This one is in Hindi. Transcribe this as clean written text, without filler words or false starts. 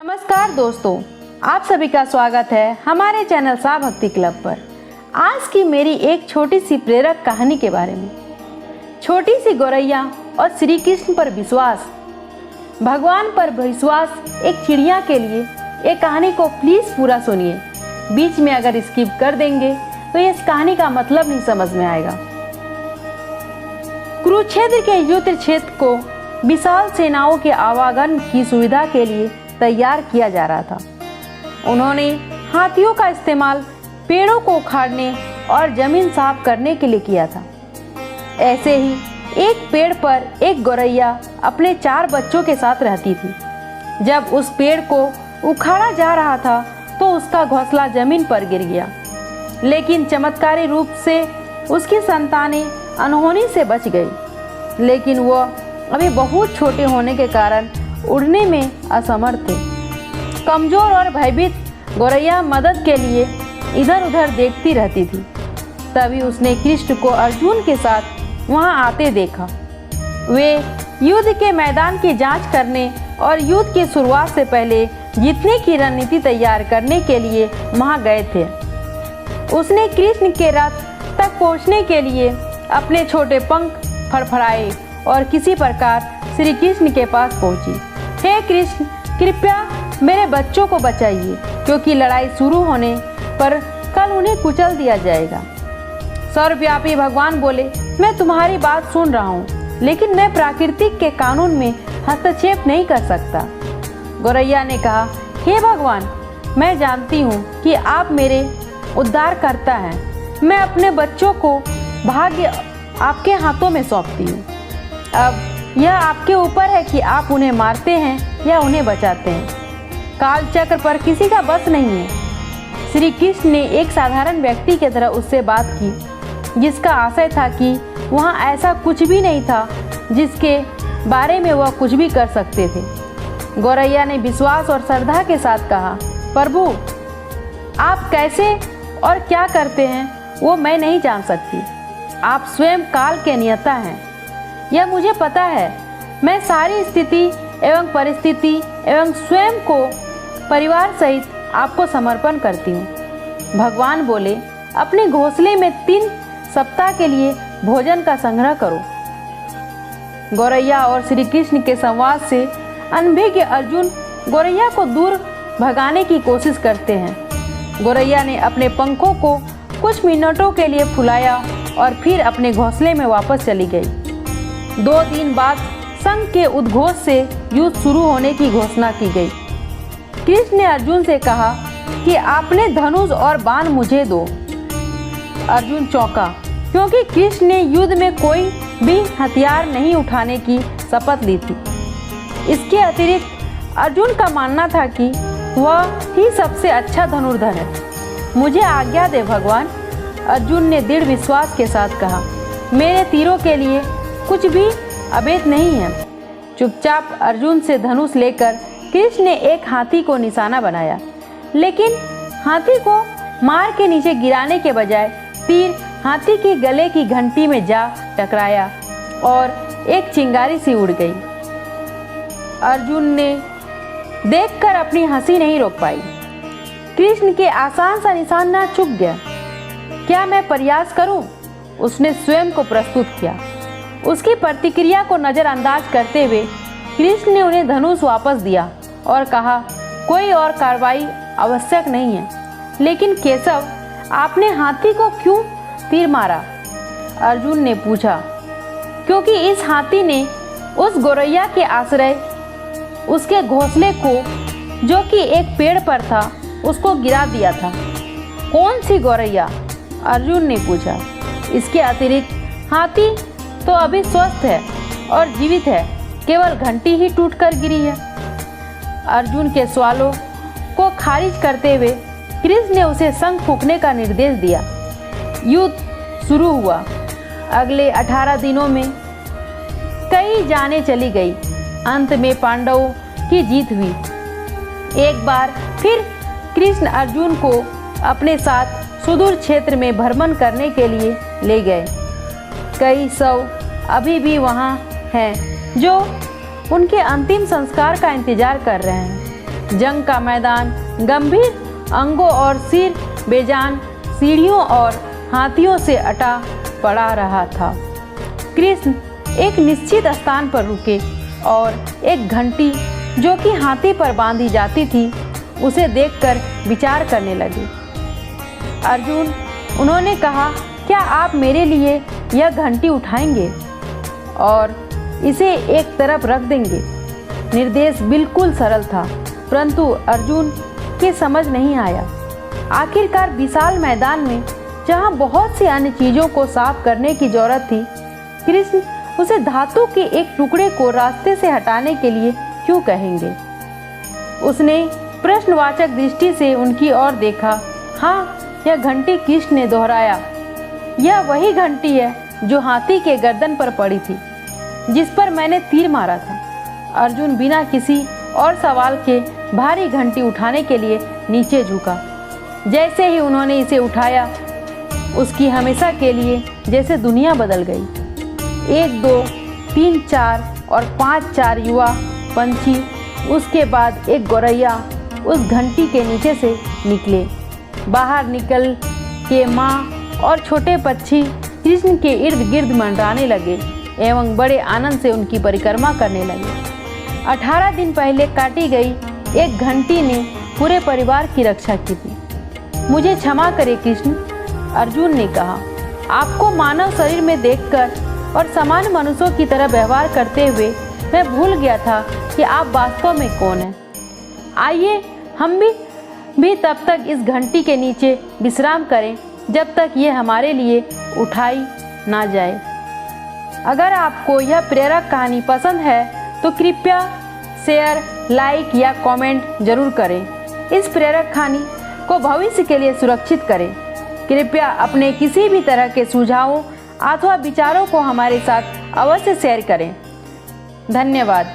नमस्कार दोस्तों, आप सभी का स्वागत है हमारे चैनल सा भक्ति क्लब पर। आज की मेरी एक छोटी सी प्रेरक कहानी के बारे में। छोटी सी गौरैया और श्री कृष्ण पर विश्वास। भगवान पर विश्वास एक चिड़िया के लिए एक कहानी को प्लीज पूरा सुनिए। बीच में अगर स्किप कर देंगे तो इस कहानी का मतलब नहीं समझ में आएगा। कुरुक्षेत्र के युद्ध क्षेत्र को विशाल सेनाओं के आवागमन की सुविधा के लिए तैयार किया जा रहा था। उन्होंने हाथियों का इस्तेमाल पेड़ों को उखाड़ने और जमीन साफ करने के लिए किया था। ऐसे ही एक पेड़ पर एक गौरैया अपने 4 बच्चों के साथ रहती थी। जब उस पेड़ को उखाड़ा जा रहा था तो उसका घोंसला जमीन पर गिर गया, लेकिन चमत्कारी रूप से उसकी संतानें अनहोनी से बच गई। लेकिन वह अभी बहुत छोटे होने के कारण उड़ने में असमर्थ थे। कमजोर और भयभीत गौरैया मदद के लिए इधर उधर देखती रहती थी। तभी उसने कृष्ण को अर्जुन के साथ वहां आते देखा। वे युद्ध के मैदान की जांच करने और युद्ध की शुरुआत से पहले जीतने की रणनीति तैयार करने के लिए वहां गए थे। उसने कृष्ण के रथ तक पहुंचने के लिए अपने छोटे पंख फड़फड़ाए और किसी प्रकार श्री कृष्ण के पास पहुंची। हे कृष्ण, कृपया मेरे बच्चों को बचाइए, क्योंकि लड़ाई शुरू होने पर कल उन्हें कुचल दिया जाएगा। सर्वव्यापी भगवान बोले, मैं तुम्हारी बात सुन रहा हूँ, लेकिन मैं प्राकृतिक के कानून में हस्तक्षेप नहीं कर सकता। गौरैया ने कहा, हे भगवान, मैं जानती हूँ कि आप मेरे उद्धार करता हैं। मैं अपने बच्चों को भाग्य आपके हाथों में सौंपती हूँ। अब यह आपके ऊपर है कि आप उन्हें मारते हैं या उन्हें बचाते हैं। काल चक्र पर किसी का बस नहीं है। श्री कृष्ण ने एक साधारण व्यक्ति की तरह उससे बात की, जिसका आशय था कि वहाँ ऐसा कुछ भी नहीं था जिसके बारे में वह कुछ भी कर सकते थे। गौरैया ने विश्वास और श्रद्धा के साथ कहा, प्रभु, आप कैसे और क्या करते हैं वो मैं नहीं जान सकती। आप स्वयं काल के नियता हैं, यह मुझे पता है। मैं सारी स्थिति एवं परिस्थिति एवं स्वयं को परिवार सहित आपको समर्पण करती हूँ। भगवान बोले, अपने घोंसले में 3 सप्ताह के लिए भोजन का संग्रह करो। गौरैया और श्री कृष्ण के संवाद से अनभिज्ञ अर्जुन गौरैया को दूर भगाने की कोशिश करते हैं। गौरैया ने अपने पंखों को कुछ मिनटों के लिए फुलाया और फिर अपने घोंसले में वापस चली गई। 2 दिन बाद संघ के उद्घोष से युद्ध शुरू होने की घोषणा की गई। कृष्ण ने अर्जुन से कहा कि आपने धनुष और बाण मुझे दो। अर्जुन चौंका, क्योंकि कृष्ण ने युद्ध में कोई भी हथियार नहीं उठाने की शपथ ली थी। इसके अतिरिक्त अर्जुन का मानना था कि वह ही सबसे अच्छा धनुर्धर है। मुझे आज्ञा दे भगवान, अर्जुन ने दृढ़ विश्वास के साथ कहा। मेरे तीरों के लिए कुछ भी अभेद नहीं है। चुपचाप अर्जुन से धनुष लेकर कृष्ण ने एक हाथी को निशाना बनाया, लेकिन हाथी को मार के नीचे गिराने के बजाय तीर हाथी की गले की घंटी में जा टकराया और एक चिंगारी सी उड़ गई। अर्जुन ने देखकर अपनी हंसी नहीं रोक पाई। कृष्ण के आसान सा निशाना चूक गया। क्या मैं प्रयास करूं? उसने स्वयं को प्रस्तुत किया। उसकी प्रतिक्रिया को नज़रअंदाज करते हुए कृष्ण ने उन्हें धनुष वापस दिया और कहा, कोई और कार्रवाई आवश्यक नहीं है। लेकिन केशव, आपने हाथी को क्यों तीर मारा? अर्जुन ने पूछा। क्योंकि इस हाथी ने उस गौरैया के आश्रय उसके घोंसले को, जो कि एक पेड़ पर था, उसको गिरा दिया था। कौन सी गौरैया? अर्जुन ने पूछा। इसके अतिरिक्त हाथी तो अभी स्वस्थ है और जीवित है, केवल घंटी ही टूटकर गिरी है। अर्जुन के सवालों को खारिज करते हुए कृष्ण ने उसे शंख फूंकने का निर्देश दिया। युद्ध शुरू हुआ। अगले 18 दिनों में कई जानें चली गई। अंत में पांडवों की जीत हुई। एक बार फिर कृष्ण अर्जुन को अपने साथ सुदूर क्षेत्र में भ्रमण करने के लिए ले गए। कई सौ अभी भी वहाँ हैं जो उनके अंतिम संस्कार का इंतजार कर रहे हैं। जंग का मैदान गंभीर अंगों और सिर बेजान सीढ़ियों और हाथियों से अटा पड़ा रहा था। कृष्ण एक निश्चित स्थान पर रुके और एक घंटी जो कि हाथी पर बांधी जाती थी उसे देखकर विचार करने लगे। अर्जुन, उन्होंने कहा, क्या आप मेरे लिए यह घंटी उठाएंगे और इसे एक तरफ रख देंगे? निर्देश बिल्कुल सरल था, परंतु अर्जुन के समझ नहीं आया। आखिरकार विशाल मैदान में जहां बहुत सी अन्य चीज़ों को साफ करने की जरूरत थी, कृष्ण उसे धातु के एक टुकड़े को रास्ते से हटाने के लिए क्यों कहेंगे? उसने प्रश्नवाचक दृष्टि से उनकी ओर देखा। हाँ, यह घंटी कृष्ण ने दोहराया। यह वही घंटी है जो हाथी के गर्दन पर पड़ी थी, जिस पर मैंने तीर मारा था। अर्जुन बिना किसी और सवाल के भारी घंटी उठाने के लिए नीचे झुका। जैसे ही उन्होंने इसे उठाया, उसकी हमेशा के लिए जैसे दुनिया बदल गई। 1 2 3 4 और 5 4 युवा पंछी, उसके बाद एक गौरैया उस घंटी के नीचे से निकले। बाहर निकल के माँ और छोटे पक्षी कृष्ण के इर्द गिर्द मंडराने लगे एवं बड़े आनंद से उनकी परिक्रमा करने लगे। 18 दिन पहले काटी गई एक घंटी ने पूरे परिवार की रक्षा की थी। मुझे क्षमा करें कृष्ण, अर्जुन ने कहा। आपको मानव शरीर में देखकर और समान मनुष्यों की तरह व्यवहार करते हुए मैं भूल गया था कि आप वास्तव में कौन हैं। आइए हम भी तब तक इस घंटी के नीचे विश्राम करें जब तक ये हमारे लिए उठाई ना जाए। अगर आपको यह प्रेरक कहानी पसंद है तो कृपया शेयर, लाइक या कमेंट जरूर करें। इस प्रेरक कहानी को भविष्य के लिए सुरक्षित करें। कृपया अपने किसी भी तरह के सुझावों अथवा विचारों को हमारे साथ अवश्य शेयर करें। धन्यवाद।